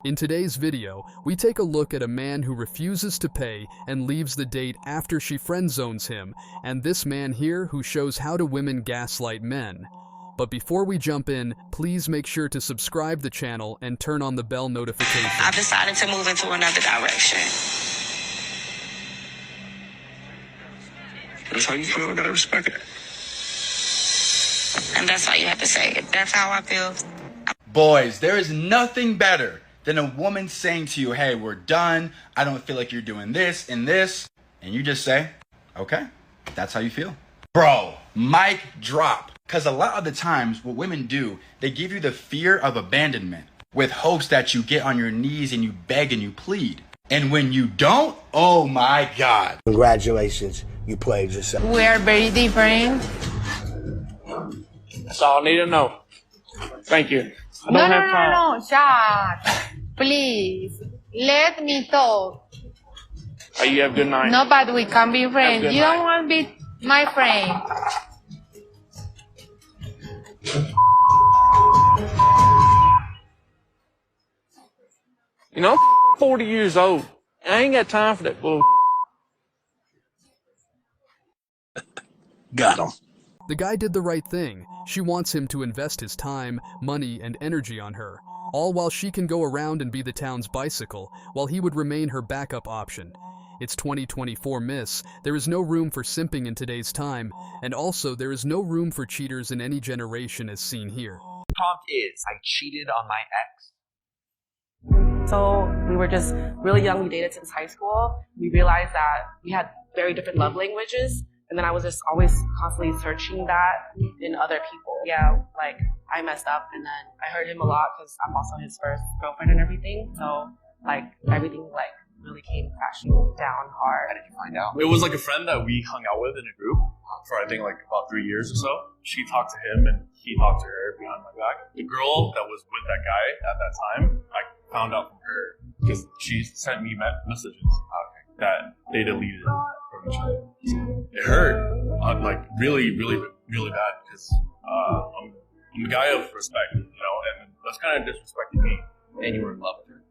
In today's video, we take a look at a man who refuses to pay and leaves the date after she friend zones him, and this man here who shows how do women gaslight men. But before we jump in, please make sure to subscribe the channel and turn on the bell notification. I've decided to move into another direction. That's how you feel, I gotta respect it. And that's how you have to say it. That's how I feel. Boys, there is nothing better than a woman saying to you, hey, we're done, I don't feel like you're doing this and this, and you just say, okay, that's how you feel. Bro, mic drop. Because a lot of the times what women do, they give you the fear of abandonment with hopes that you get on your knees and you beg and you plead. And when you don't, oh my God. Congratulations, you played yourself. We are very different. That's all I need to know. Thank you. I don't have time. No, shut. Please, let me talk. Oh, you have a good night. No, but we can be friends. You night. don't want to be my friend. You know, I'm 40 years old. I ain't got time for that bull. Got him. The guy did the right thing. She wants him to invest his time, money, and energy on her, all while she can go around and be the town's bicycle, while he would remain her backup option. It's 2024, miss. There is no room for simping in today's time, and also there is no room for cheaters in any generation as seen here. Prompt is, I cheated on my ex. So we were just really young. We dated since high school. We realized that we had very different love languages. And then I was just always constantly searching that in other people. Yeah, like I messed up and then I hurt him a lot because I'm also his first girlfriend and everything. So like everything like really came crashing down hard. How did you find out? It was like a friend that we hung out with in a group for I think like about 3 years or so. She talked to him and he talked to her behind my back. The girl that was with that guy at that time, I found out from her because she sent me messages that they deleted from each other. It hurt, like really, really, really bad because I'm a guy of respect, you know, and that's kind of disrespecting me. And you were in love with her?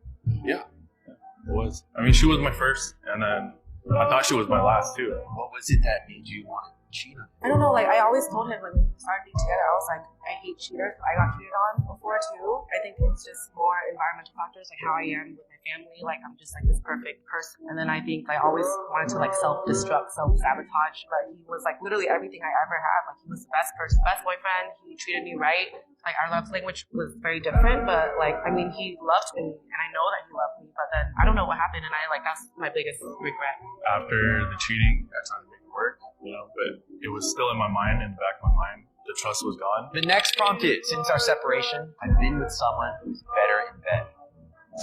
Yeah, it was. I mean, she was my first, and then I thought she was my last too. What was it that made you want to cheat on her? I don't know, like I always told him when we started being together, I was like, I hate cheaters. I got cheated on before too. I think it's just more environmental factors, like how I am with my family. Like I'm just like this perfect person. And then I think I always wanted to like self-destruct, self-sabotage. But he was like literally everything I ever had. Like he was the best person, best boyfriend. He treated me right. Like our love language was very different. But like, I mean, he loved me and I know that he loved me. But then I don't know what happened. And I like, that's my biggest regret. After the cheating, I tried to make it work, you know, but it was still in my mind, in the back of my mind. The trust was gone. The next prompt is, since our separation, I've been with someone who's better in bed.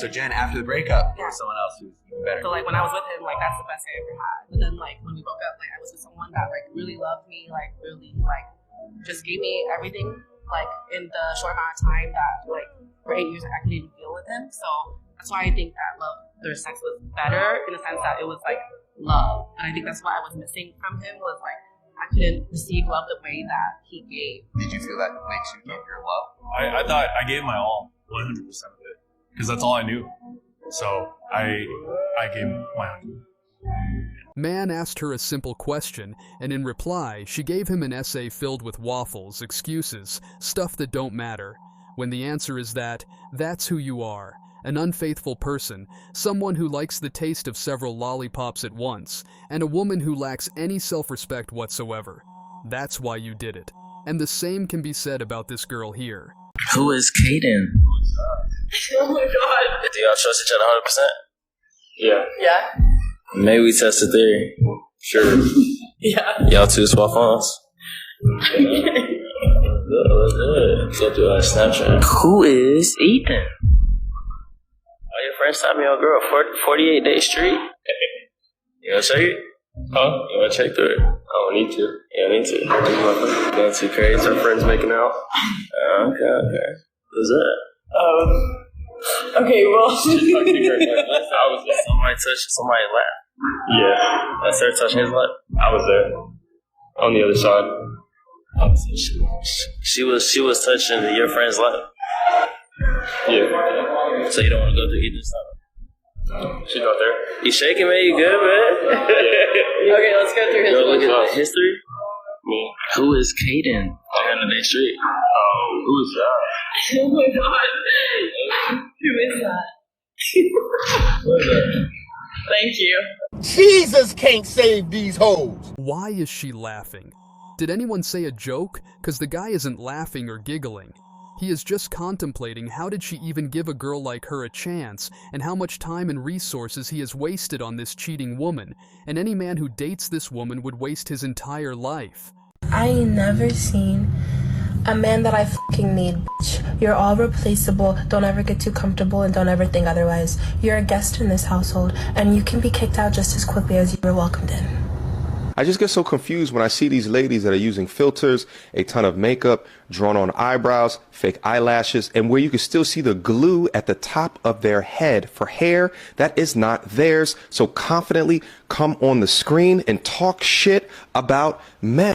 So Jen, after the breakup, there was someone else who's even better. So like when I was with him, like that's the best I ever had. But then like when we broke up, like I was with someone that like really loved me, like really like just gave me everything like in the short amount of time that like for 8 years I couldn't even deal with him. So that's why I think that love through sex was better in the sense that it was like love. And I think that's what I was missing from him was like I couldn't receive love the way that he gave. Did you feel that makes you give your love? I thought I gave my all, 100% of it, because that's all I knew. So I gave my 100. Man asked her a simple question, and in reply, she gave him an essay filled with waffles, excuses, stuff that don't matter. When the answer is that, that's who you are. An unfaithful person, someone who likes the taste of several lollipops at once, and a woman who lacks any self-respect whatsoever. That's why you did it. And the same can be said about this girl here. Who is Kaden? Oh my god. Do y'all trust each other 100%? Yeah. Yeah? Maybe we test the theory. Sure. Yeah. Y'all two swap phones? Good. Go through our Snapchat. Who is Ethan? Oh, your friends taught me on girl 48 Day Street. You wanna check it? Huh? You wanna check through it? I don't need to. You don't need to. Going too crazy. Our friends making out. Okay. Who's that? Okay, well. Somebody touched somebody's lap. Yeah. That's her touching his lap. I was there. On the other side. She was touching your friend's lap. Yeah. So you don't want to go through either side? Should go there. You shaking, man? You good, man? Okay, let's go through history. Look at the history. Who is Caden on the next street? Oh, who is that? Oh my god. Who is that? What is that? Thank you. Jesus can't save these hoes. Why is she laughing? Did anyone say a joke? 'Cause the guy isn't laughing or giggling. He is just contemplating how did she even give a girl like her a chance, and how much time and resources he has wasted on this cheating woman, and any man who dates this woman would waste his entire life. I ain't never seen a man that I fucking need, bitch. You're all replaceable, don't ever get too comfortable, and don't ever think otherwise. You're a guest in this household, and you can be kicked out just as quickly as you were welcomed in. I just get so confused when I see these ladies that are using filters, a ton of makeup, drawn on eyebrows, fake eyelashes, and where you can still see the glue at the top of their head for hair that is not theirs, so confidently come on the screen and talk shit about men.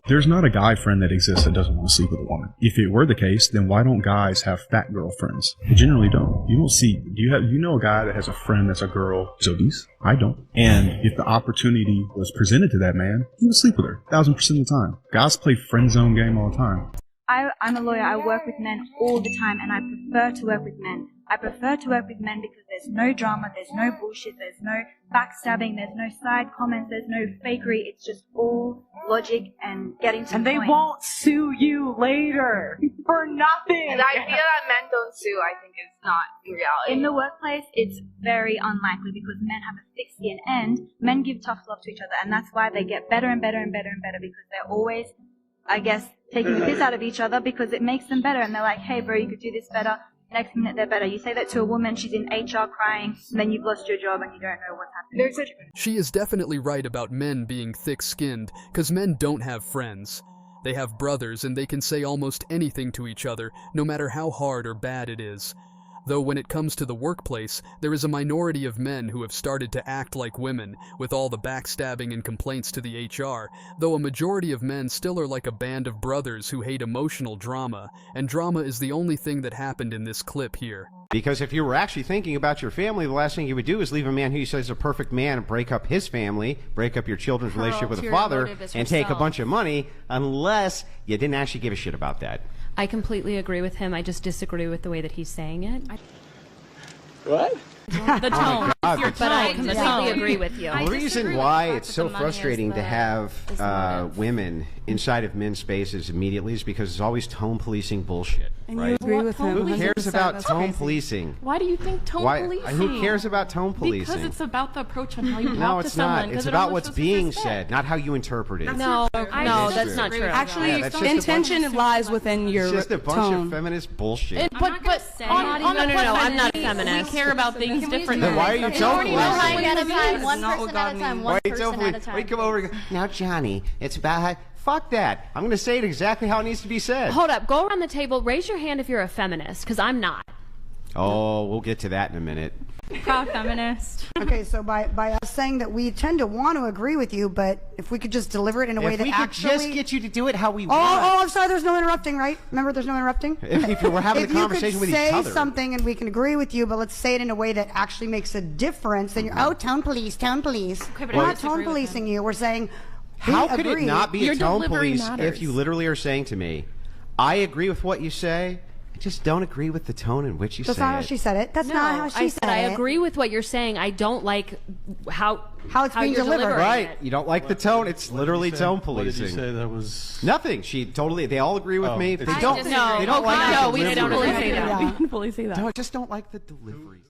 There's not a guy friend that exists that doesn't want to sleep with a woman. If it were the case, then why don't guys have fat girlfriends? They generally don't. You don't see, you know a guy that has a friend that's a girl who's obese? I don't. And if the opportunity was presented to that man, he would sleep with her 1000% of the time. Guys play friend zone game all the time. I'm a lawyer. I work with men all the time, and I prefer to work with men. I prefer to work with men because there's no drama, there's no bullshit, there's no backstabbing, there's no side comments, there's no fakery. It's just all logic and getting to the point. And they won't sue you later for nothing. And I feel that men don't sue, I think, is not the reality. In the workplace, it's very unlikely because men have a thick skin and men give tough love to each other, and that's why they get better and better and better and better because they're always, I guess, taking the piss out of each other because it makes them better, and they're like, hey bro, you could do this better. Next minute they're better. You say that to a woman, she's in HR crying, and then you've lost your job and you don't know what's happening. She is definitely right about men being thick-skinned, 'cause men don't have friends. They have brothers, and they can say almost anything to each other, no matter how hard or bad it is. Though when it comes to the workplace, there is a minority of men who have started to act like women, with all the backstabbing and complaints to the HR, though a majority of men still are like a band of brothers who hate emotional drama, and drama is the only thing that happened in this clip here. Because if you were actually thinking about your family, the last thing you would do is leave a man who you say is a perfect man and break up his family, break up your children's relationship with a father, and take a bunch of money, unless you didn't actually give a shit about that. I completely agree with him. I just disagree with the way that he's saying it. What? The tone. God, But I completely agree with you. The reason why it's so frustrating to have women inside of men's spaces immediately is because it's always tone policing bullshit. And right? you agree with him. Who cares about tone policing? Why do you think tone policing? Who cares about tone policing? Because it's about the approach on how you No, talk to it's someone. not. It's about what's being said, not how you interpret it. No, that's not true. Actually, intention lies within your tone. It's just a bunch of feminist bullshit. But on the no, I'm not a feminist. We care about things differently. Then why are you tone policing? One person at a time. One person at a time. Why come over and go, now, Johnny, it's about how... Fuck that. I'm going to say it exactly how it needs to be said. Hold up. Go around the table. Raise your hand if you're a feminist, because I'm not. Oh, we'll get to that in a minute. Proud feminist. Okay, so by us saying that we tend to want to agree with you, but if we could just deliver it in a way that actually... If we could just get you to do it how we want. Oh, I'm sorry, there's no interrupting, right? Remember, there's no interrupting? If we're having a conversation with each other. If you could say something and we can agree with you, but let's say it in a way that actually makes a difference, then you're, oh, tone police, tone police. Okay, but we're not tone policing you, we're saying... How could it not be a tone police if you literally are saying to me, I agree with what you say, I just don't agree with the tone in which you say it. That's not how she said it. That's not how she said it. I agree with what you're saying. I don't like how it's being delivered. Right. You don't like the tone. It's literally tone policing. What did you say that was? Nothing. They all agree with me. They don't like the delivery. No, we didn't fully say that. We didn't fully say that. No, I just don't like the delivery.